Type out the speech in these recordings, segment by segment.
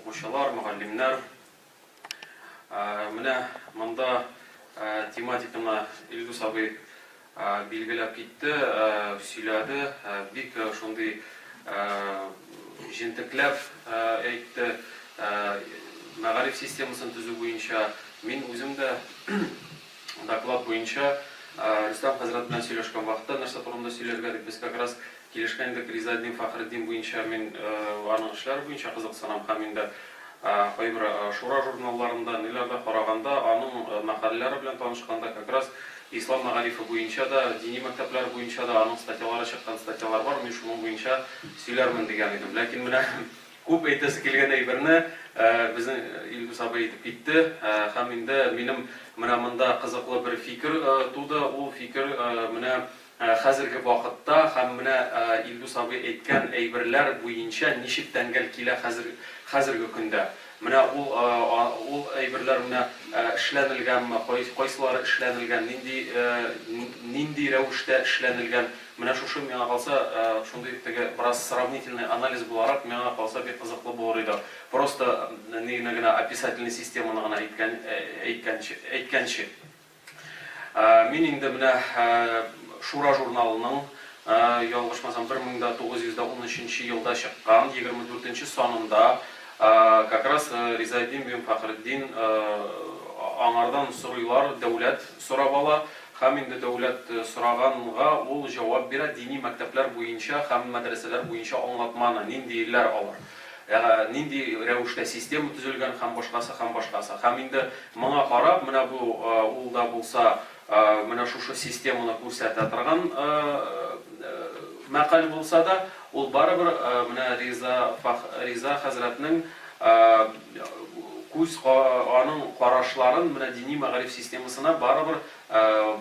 укучылар, мугаллимнәр. Менә монда тематиканы Илдус абый билгеләп китте, сөйләде, бик шундый җентекләп әйтте. Мәгариф системасын төзү буенча мин үзем дә доклад буенча Рөстәм хәзрәт белән сөйләшкән вакытта нәрсә турында сөйләргә дип без как раз килешкән идек. Ризаэддин Фәхретдин буенча мин аның эшләре буенча кызыксынам һәм инде кайбер шура журналларында, ниләрдә караганда, аның мәкаләләре белән танышканда как раз ислам мәгарифе буенча да, дини мәктәпләр буенча да аның статьялары чыккан статьялар бар. Мин шуның буенча сөйләрмен дигән идем. Ләкин менә күп әйтәсе килгән әйберне безнең Илдус абый әйтеп китте. Һәм инде минем менә монда кызыклы бер фикер туды. Ул фикер менә хәзерге вакытта һәм менә Илдус абый әйткән әйберләр буенча ничек тәңгәл килә хәзерге көндә. Менә ул әйберләр менә эшләнелгәнме, кайсылары эшләнелгән, нинди рәвештә эшләнелгән. Менә шушы миңа калса шундый бераз сравнительный анализ буларак миңа калса бик кызыклы булыр иде. Просто генә описательный системаны гына әйткәнче. Мин инде менә Шура журналының ялгышмасам 1913 елда чыккан 24 санында как раз Ризаэддин бин Фәхретдин аңардан сорыйлар, дәүләт сорап ала. Һәм инде дәүләт сораганга ул җавап бирә, дини мәктәпләр буенча һәм мәдрәсәләр буенча аңлатманы ниндиләр алар. Нинди рәвештә система төзелгән һәм башкасы. Һәм инде моңа карап, менә бу ул да булса, менә шушы системаны күрсәтә торган мәкаль булса да, ул барыбер менә Риза хәзрәтнең күз аның карашларын менә дини мәгариф системасына барыбер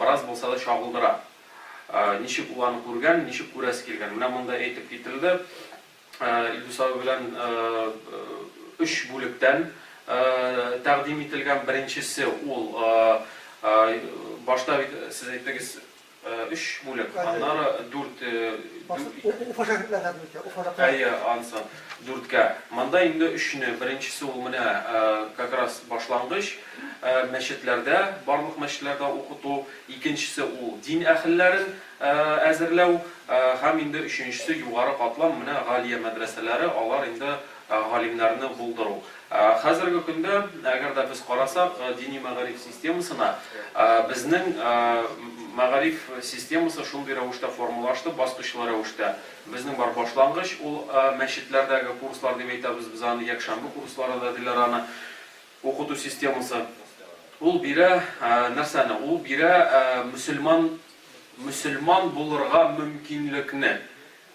бераз булса да чагылдыра. Ничек ул аны күргән, ничек күрәсе килгән. Менә монда әйтеп кителде. Илдус абый белән 3 бүлектән тәкъдим ителгән. Беренчесе ул башта сез әйттегез 3 бүлек, аннары 4 ансы 4кә. Монда инде 3-не, беренчесе ул менә как раз башлангыч мәчетләрдә, барлык мәчетләрдә укыту, икенчесе ул дин әһелләрен әзерләү, һәм инде 3-нчесе югары катлам менә галия мәдрәсәләре, алар инде галимнәрне булдыру. Хәзерге көндә, әгәр дә без карасак, дини мәгариф системасына безнең мәгариф системасы шундый рәвештә формалашты, баскычлы рәвештә. Безнең бар башлангыч, ул мәчетләрдәге курслар дип әйтәбез, біз аны якшәмбе курслары да диләр аны, укыту системасы. Ул бирә нәрсәне? Ул бирә мөселман булырга мөмкинлекне.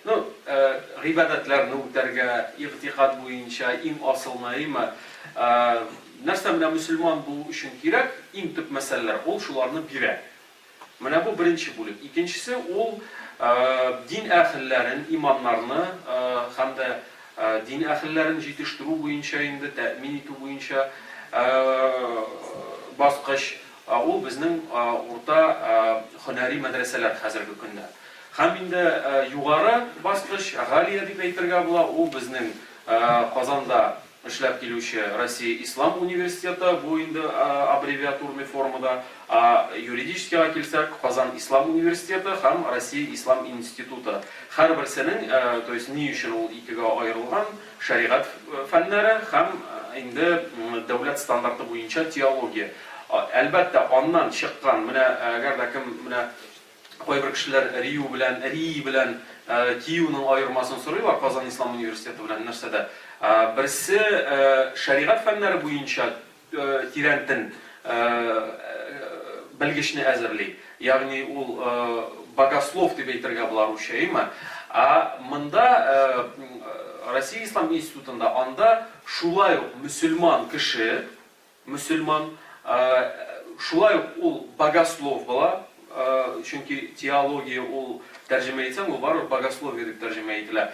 Гыйбадәтләрне үтәргә, игътикад буенча иң асылны, нәрсә менә мөселман булу өчен кирәк, иң төп мәсьәләләр, ул шуларны бирә. Менә бу беренче бүлек. Икенчесе ул дин әһелләрен, имамнарны һәм дә дин әһелләрен җитештерү буенча инде тәэмин итү буенча баскыч. Ул безнең урта һөнәри мәдрәсәләр хәзерге көндә. Һәм инде югары баскыч, галия дип әйтергә була, ул безнең Казанда эшләп килүче Россия Ислам университеты, бу инде аббревиатурный формада, юридическийга килсәк, Казан Ислам университеты һәм Россия Ислам институты. Һәрберсенең, то есть ни өчен ул икегә аерылган, шәригать фәннәре һәм инде дәүләт стандарты буенча теология. Әлбәттә, аннан чыккан, менә әгәр дә кем менә кайбер кешеләр Рию белән Киевның аермасын сорыйлар Казан Ислам университеты белән нәрсәдә. Берсе шәригать фәннәре буенча тирәнтен белгечне әзерли. Ягъни ул богослов дип әйтергә була русча. Монда Россия Ислам институтында анда шулай ук мөселман кеше, шулай ук ул богослов була, çünkü teologiya ol tercüme etsem o var bogoslovие deb tercüme ettiler.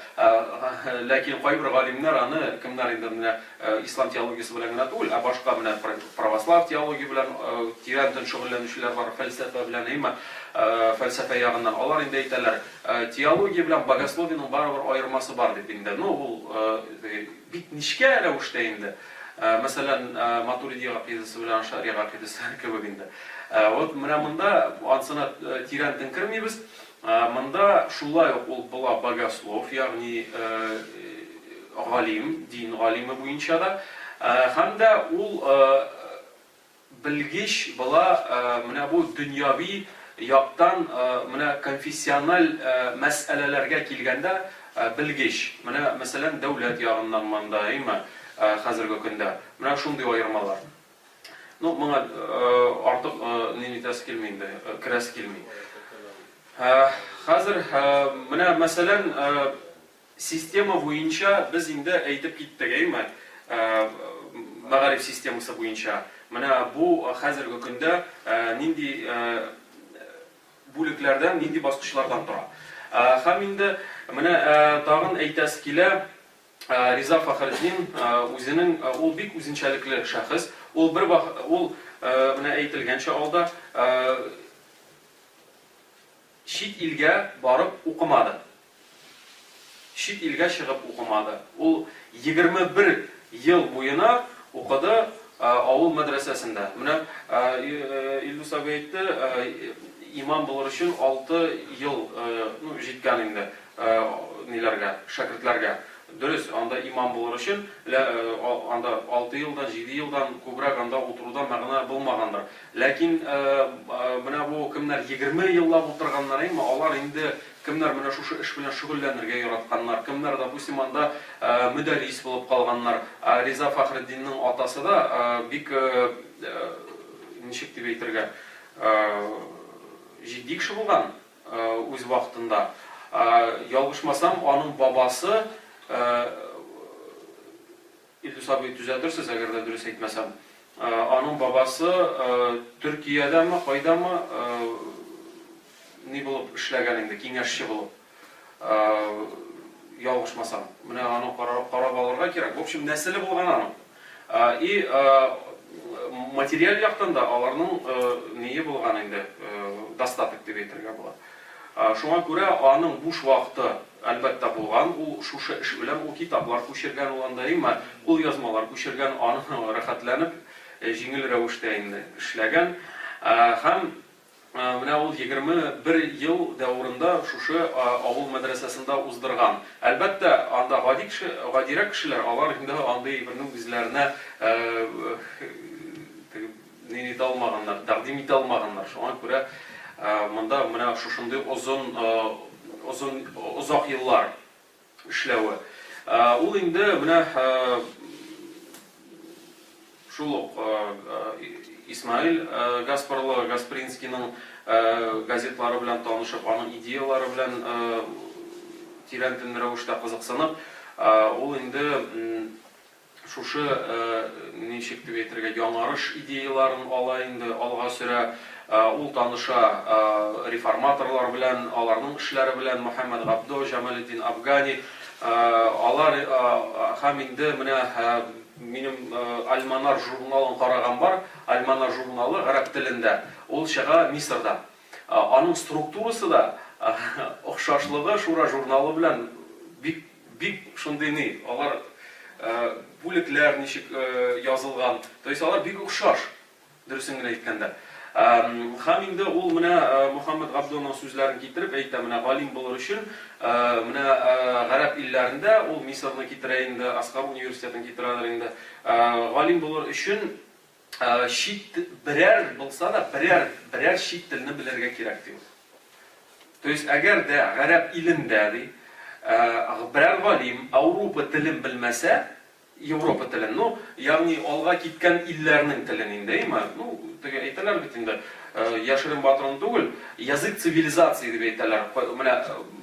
Lakin kayber galimler anı kimler indemine İslam teologiyası bilen gina değil, başka mine pravoslav teologiya bilen tiranten şugullanışlar var, felsefe bilen ima felsefe yağından onlar inde ettiler. Teologiya bilen bogoslovie'nin barabir ayırması var deb inde. No bu bitnişke revuşta indi. Mesela Maturidi akidesi bilen Şaria akidesi kebabinde. Вот менә монда ансына тирәнтен кермибез. Монда шулай ук ул була богослов, ягъни галим, дин галиме буенча да. Һәм дә ул белгеч була менә бу дөньяви яктан менә конфессиональ мәсьәләләргә килгәндә белгеч. Менә мәсәлән дәүләт ягыннан монда, әйме, хәзерге көндә. Менә шундый аермалар. Ну, моңа артык нитәс килмәйди, кирәс килми. Хәзер менә мәсәлән система буенча без инде әйтеп киттек, әйме? Мәгариф системасы буенча. Менә бу хәзерге көндә нинди бүлекләрдән, нинди баскычлардан тора. Һәм инде менә тагын әйтәс килә, Риза Фахриддин үзенең ул бик үзенчәлекле шәхес. Ул бер ул менә әйтелгәнчә алда чит илгә барып укымады. Чит илгә чыгып укымады. Ул 21 ел буена укыды авыл мәдрәсәсендә. Менә Илдус абый әйтте, имам булыр өчен 6 ел җиткән инде ниләргә, шәкертләргә. Дөрес, анда имам булыр өчен, анда 6 елдан, 7 елдан күбрәк анда утырудан мәгънә булмагандыр. Ләкин менә бу кемнәр 20 еллап утырганнар, әйме, алар инде кемнәр менә шушы эш белән шөгыльләнергә яратканнар, кемнәр допустим анда мөдәррис булып калганнар. Риза Фахриддинның атасы да бик ничек дип әйтергә, җитди кеше булган үз вакытында. Ялгышмасам, аның бабасы Илдус абый түзәтерсез, әгәр дә дөрес әйтмәсәм. Аның бабасы Төркиядәме, кайдамы ни булып эшләгән инде, киңәшче булып. Ялгышмасам. Менә аны карап алырга кирәк. В общем, нәселе булган аның. И материаль яктан да аларның ние булган инде, достаток дип әйтергә була. Шуңа күрә аның буш вакыты әлбәттә булган, ул шушы эш белән ул китаплар күчергән уланда, әйме, ул язмалар күчергән, аны рәхәтләнеп, җиңел рәвештә инде эшләгән. Һәм менә ул 21 ел дәврында шушы авыл мәдрәсәсендә уздырган. Әлбәттә, анда гадирәк кешеләр, алар инде андый бернең үзләренә ни итә алмаганнар, тәкъдим итә алмаганнар. Шуңа күрә монда менә шушындый озак еллар эшләве. Ул инде менә шул Исмаил Гаспринскийның газетлары белән танышып, аның идеялары белән тирәнтен рәвештә кызыксынып, ул инде шушы ничек дип әйтергә, яңарыш идеяларын ала инде, алга сөрә. Ул таныша реформаторлар белән, аларның эшләре белән, Мөхәммәд Габдо, Җамалетдин Афгани, алар һәм инде менә минем Альманар журналын караган бар. Альманар журналы гарәп телендә. Ул чыга Мисырда. Аның структурасы да охшашлыгы Шура журналы белән бик шундый ни, алар бүлекләр ничек язылган. То есть алар бик охшаш, дөресен генә әйткәндә. Һәм инде ул менә Мөхәммәд Габдоның сүзләрен китереп әйтә, менә галим булыр өчен менә гарәп илләрендә, ул Мисырны китерә инде, Аскар университетын китерәләр инде. Галим булыр өчен чит берәр булса да берәр чит телне белергә кирәк ди. То есть әгәр дә гарәп илендә ди, берәр галим Авропа телен белмәсә, Европа телен, ну, ягъни алга киткән илләрнең телен инде, әйме? Ну, теге әйтәләр бит инде, яшерен батырын түгел, язык цивилизации дип әйтәләр. Менә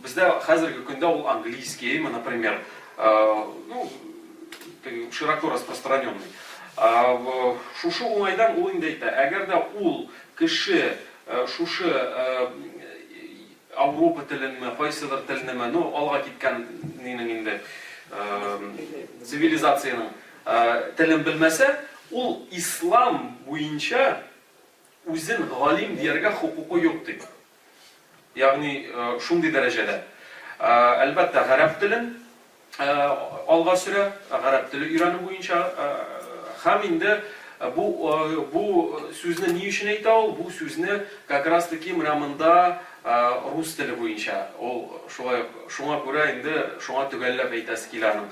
бездә хәзерге көндә ул английский, әйме, например, ну, широко распространенный. Шушы уңайдан ул инде әйтә, әгәр дә ул кеше шушы Авропа теленме, кайсыдыр теленме, ну алга киткән нинең инде цивилизацияның телен белмәсә, ул ислам буенча үзен галим дияргә хукукы юк ди. Ягъни шундый дәрәҗәдә. Әлбәттә, гарәп телен алга сөрә, гарәп теле өйрәнү буенча һәм инде бу сүзне ни өчен әйтә ул? Бу сүзне как раз таки менә монда рус теле буенча. Ул шулай, шуңа күрә инде шуңа төгәлләп әйтәсе килә аның.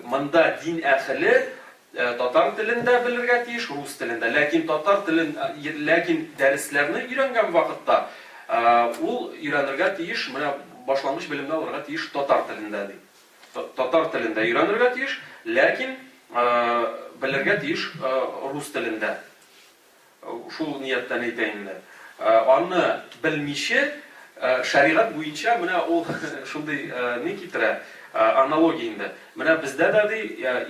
Монда дин әһеле татар телендә белергә тиеш, рус телендә. Ләкин татар телен, ләкин дәресләрне өйрәнгән вакытта ул өйрәнергә тиеш, менә башлангыч белемне алырга тиеш татар телендә ди. Татар телендә өйрәнергә тиеш, ләкин белергә тиеш рус телендә. Шул нияттән әйтәм инде. Аны белмичә шәригать буенча менә ул шундый ни китерә, аналогия инде. Менә бездә дә ди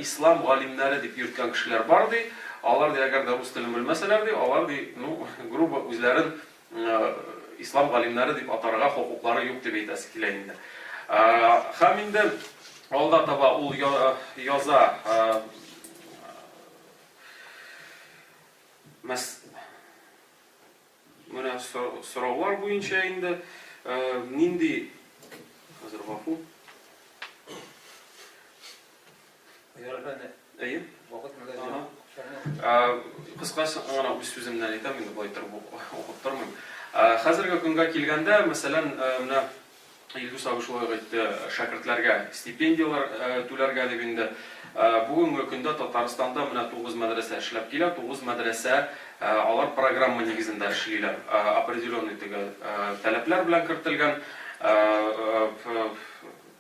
ислам галимнәре дип йөрткән кешеләр бар ди. Алар ди әгәр дә рус телен белмәсәләр ди, алар ди, ну, грубо үзләрен ислам галимнәре дип атарга хукуклары юк дип әйтәсе килә инде. Һәм инде алда таба ул яза менә сораулар буенча инде нинди хәзер гафу. Әйе? Кыскасы аңа үз сүземнән әйтәм инде, булай торып укып тормыйм. Хәзерге көнгә килгәндә, мәсәлән, менә Илдус абый шулай әйтте, шәкертләргә стипендиялар түләргә дип инде. Бүгенге көндә Татарстанда менә 9 мәдрәсә эшләп килә, 9 мәдрәсә алар программа нигезендә эшлиләр. Определенный таләпләр белән кертелгән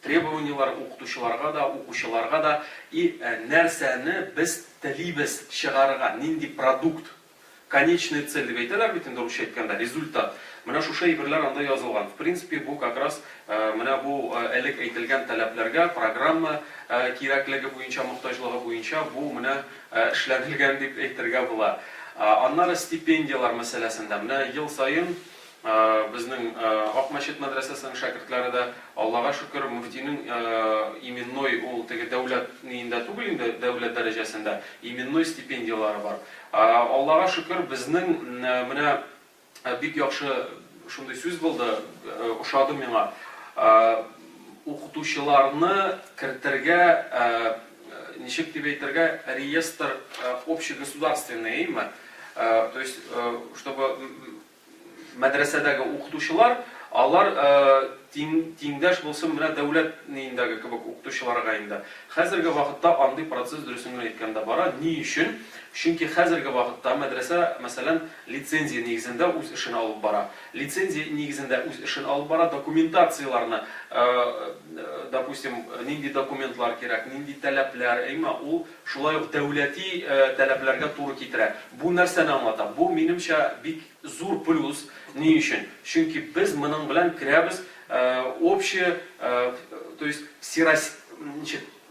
требованиялар укытучыларга да, укучыларга да и нәрсәне без телибез чыгарга, нинди продукт, конечная цель дип әйтәләр бит инде русча әйткәндә, результат. Менә шушы әйберләр анда язылган. В принципе, бу как раз менә бу элек әйтелгән таләпләргә, программа кирәклеге буенча, мохтаҗлыгы буенча бу менә эшләнелгән дип әйтергә була. Аннары стипендиялар мәсьәләсендә менә ел сайын безнең Акмәчет мәдрәсәсенең шәкертләре дә, Аллага шөкер, мөфтинең именной ул теге дәүләт ниендә түгел инде, дәүләт дәрәҗәсендә именной стипендиялары бар. Аллага шөкер, безнең менә бик яхшы шундый сүз булды, ошады миңа. Укытучыларны кертергә, ничек дип әйтергә, реестр общегосударственный, то есть, чтобы мәдрәсәдәге укытучылар, алар тиңдәш булсын менә дәүләт ниендәге кебек укытучыларга инде. Хәзерге вакытта андый процесс дөресен әйткәндә бара. Ни өчен? Чөнки хәзерге вакытта мәдрәсә, мәсәлән, лицензия нигезендә үз эшен алып бара. Лицензия нигезендә үз эшен алып бара, документацияларны, допустим, нинди документлар кирәк, нинди таләпләр, ул шулай ук дәүләти таләпләргә туры китерә. Бу нәрсәне аңлата? Бу минемчә бик зур плюс. Ни өчен? Чөнки без моның белән керәбез общее, то есть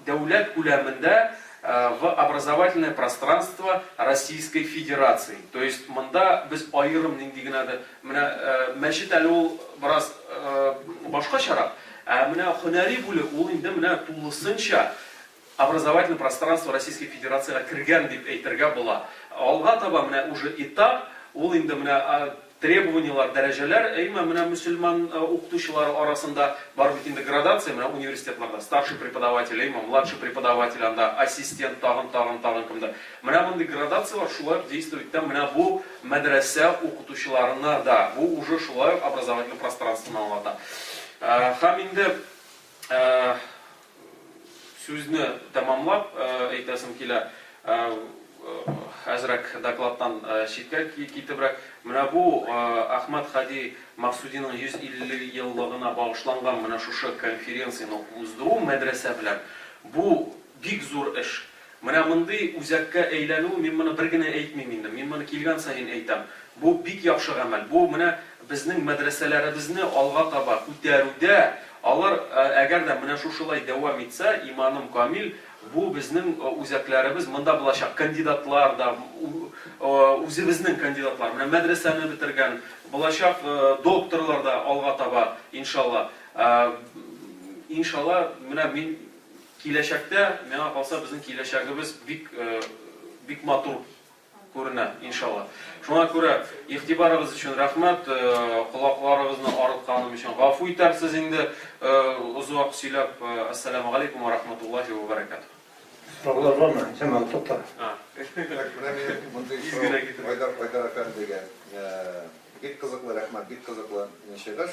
дәүләт күләмендә в образовательное пространство Российской Федерации. То есть монда без айрым нинди генә дә менә мәчет әле ул бераз башкачарак, менә һөнәри бүлек ул инде менә тулысынча образовательное пространство Российской Федерацияга кергән дип әйтергә була. Алга таба менә уже этап ул инде менә требованиялар, дәрәҗәләр, менә мөселман укытучылар арасында бар бит инде градация, менә университетларда старший преподаватель, младший преподаватель, анда ассистент, тагын кемдә. Менә мондый градациялар шулай действует. Менә бу мәдрәсә укытучыларына да, бу уже шулай образовательный пространствоны аңлата. Һәм инде сүзне тәмамлап әйтәсем килә, әзрәк докладтан читкә китебрәк. Менә бу Ахмад Хади Максудинның 150 еллыгына багышланган менә шушы конференцияны уздыру мәдрәсә белән бу бик зур эш. Менә мондый үзәккә әйләнү, мин моны бер генә әйтмим инде, мин моны килгән саен әйтәм. Бу бик яхшы гамәл. Бу менә безнең мәдрәсәләребезне алга таба күтәрүдә, алар әгәр дә менә шушылай дәвам итсә, иманым камил, bu bizning o'zaklarimiz, menda bo'lashaq kandidatlar da, o'zimizning kandidatlar, mana madrasani bitirgan bo'lashaq doktorlar da olg'a taba inshaalloh. İnşallah, mana men kelajakda, mena qolsa bizning kelajagimiz bik motor ko'rinadi inshaalloh. Shunga ko'ra e'tiboringiz uchun rahmat, quloqlaringizni og'ritganim uchun g'afur etasiz. Endi uzoq so'ylab assalomu alaykum va rahmatullohi va barakatuh. So'rovlar bormi? Jamoat to'xta. Haydar Efendi'ye bek qiziqli rahmat, bek qiziqli she'r.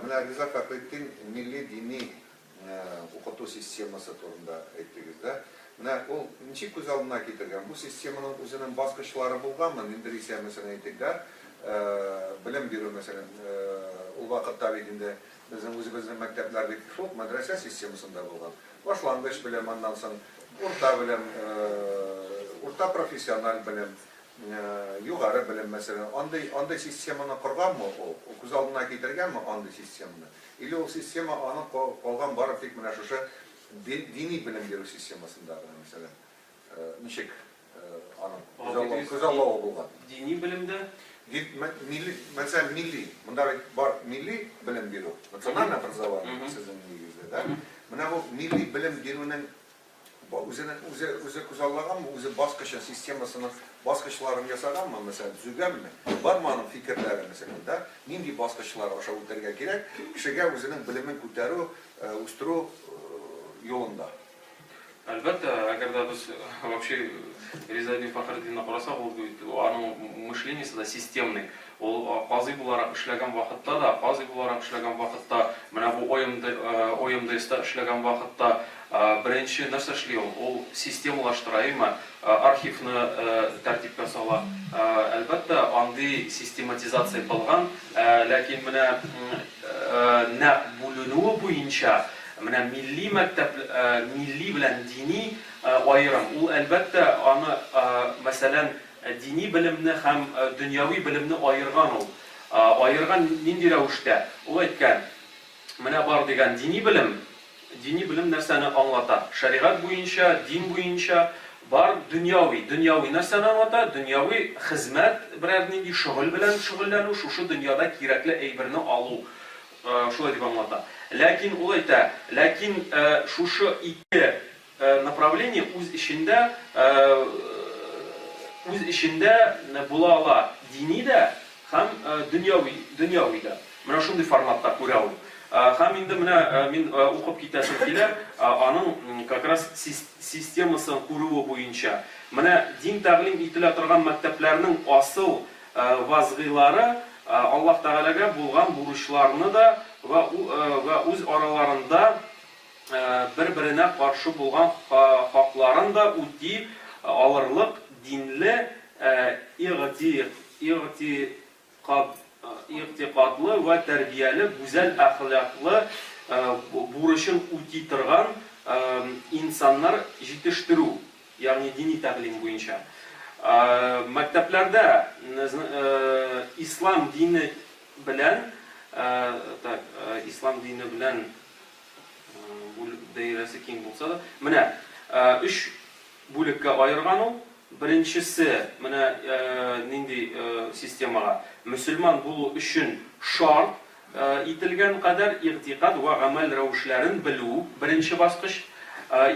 Mana Rizo Faxriddin milliy diniy o'qutuv sistemasi to'g'risida aytdingiz-da. Mana u nechik ko'z oldina keltirgan. Bu sistemaning o'zining bosqichlari bo'lganmi? Indiriya masalan aytdik-da, bilim beruv masalan u vaqtda endi bizning o'zimizning maktablarda yo'q, madrasa sistemasida bo'lgan. Boshlang'ich bilim, ondan so'ng o'rta bilim, o'rta professional bilim, yuqori bilim masalan, onday sistemani qurganmi u? Ko'z oldina keltirganmi onday sistemani? Или u sistema aniq qolgan bor tek mana shu diniy bilim beruv sistemasida masalan nechik aniq ko'z oldina bo'lgan. Diniy bilimda Mesela milli, bunda var milli bilim beruv, nasional образование sizin negizde da. Mana bu milli bilim beruvining o'zi ko'zallanganmi, o'zi bosqicha sistemasini bosqichlarini yasaganmi, mesela tuzuganmi? Bormi aniq fikrlari masalan da, nima bosqichlar o'sha o'tirgan kerak, kishiga o'zining bilimini ko'taruv, o'stiruv yo'lida. Albatta, agarda biz вообще Rizo Faxriddinni qarasak, uning мышлениесі да системный. Ол qozi bo'larak ishlagan vaqtda da, qozi bo'larak ishlagan vaqtda, mana bu OMDSda ishlagan vaqtda birinchi narsa ishlaydi. Ол sistemlashtiraymi, arxivni tartibga sola. Albatta, andi sistematizatsiya qilgan, lekin mana naq bo'linuvi bo'yicha mana milliy maktab, milliy bilan diniy ayrim. U albatta uni masalan diniy bilimni ham dunyoviy bilimni ayirgan u. Ayirgan nindi ravishda? U aytgan, mana bor degan diniy bilim narsani anglatadi. Shariat bo'yicha, din bo'yicha bor dunyoviy narsani anglatadi. Dunyoviy xizmat, biror nindi shug'ul bilan shug'ullanu, shu dunyoda kerakli aybirni olu. Shulay deb anglatadi. Lekin u aytadi, lekin shu ikki направление o'z ishida bo'la ola. Diniyda ham dunyoviyda. Mana shunday formatda ko'ramiz. Ham endi mana men o'qib ketasim kelib, aning как раз sistemaсын quruvi bo'yicha mana din ta'lim etila turgan maktablarning asl vazifalari Alloh taolaga bo'lgan burchlarini da va o'z oralarında bir-birine qarshi bo'lgan haqlarini da o'ti alırlıq dinli i'tiqadlı ve terbiyeli, güzel ahlaklı burçun o'ti turgan insanlar yetiştiru, yani dini ta'lim bo'yicha. Maktablarda İslam dini bilan bu dairasi keng bo'lsa da, mana 3 bo'likka ayirgan u. Birinchisi mana nindi sistemaga musulmon bo'lish uchun shart etilgan qadar i'tiqod va amal ravishlarini biluv birinchi bosqich.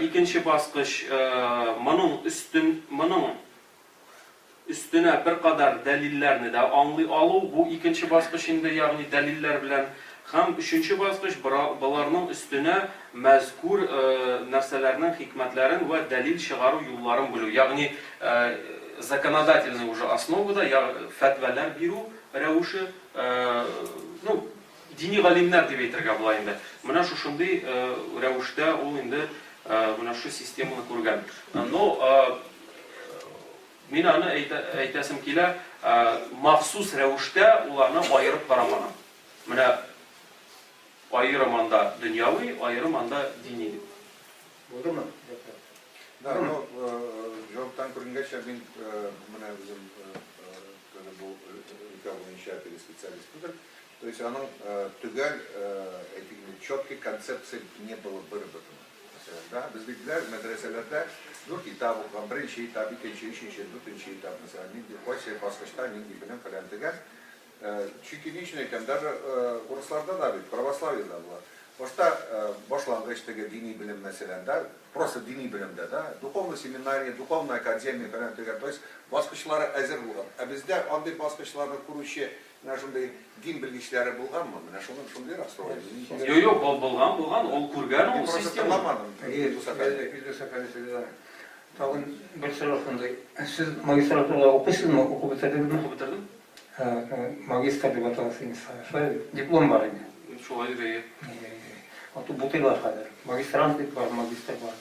Ikkinchi bosqich buning üstüne bir kadar dalillarni da anlay oluv, bu ikinci bosqichda, ya'ni dalillar bilan ham üçüncü bosqich bularning üstüne mazkur narsalarning hikmatlarini va dalil chiqaruv yo'llarini biluv. Ya'ni законодательный уже основада fatvalar beruv ravishi, diniy olimlar deb aytirga bo'lar endi. Mana shu shunday ravishda u endi mana shu sistemani ko'rgan. Men uni aytasim kela, maxsus ravishda ularni ayirib qaraman. Mana ayrimanda dunyoviy, ayrimanda diniy. Bo'ldimi? Да, ну, javobdan ko'ringancha men mana o'zim bu bo'yicha специалистdir. То есть оно тугал, четкой концепции не было выработано. mesela. Bizdekiler medreselerde dur kitap okuyan, birinci kitap, ikinci, üçüncü, dördüncü kitap mesela. Koysa baskışta, ningi bilen falan teger. Çünkü niçin eklemler, Ruslarda da bir Pravoslaviyada var. Başta başlangıçtaki dini bilim meselende, просто dini bilimde de, duhovlu seminariya, duhovlu akademiya falan teger. То есть baskışlara hazır bulan. Bizde andi baskışlarını kuruşu, şunday din bilgiçleri bulgan mı? Şunday rastroydu. Yok, болған, ол көрген, ол Просто система. tanımadım. İyi, yüzde sefer söylüyorum. Tağın bir soru sonunda. Siz magistraturada okumuşsunuz mu? Okul bitirdiniz mi? Оқып бітірдім. Magistr деп аталасыңыз. Şöyle diplom var yani. Шулай деген. Аты бутый var қазір. Магистрант деп бар, магистр бар.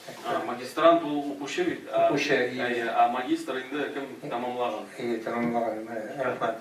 Магистрант ол оқушы дейді. Оқушы, А магистр енді кім тамамлаған. Tamamlagan. Rahmat.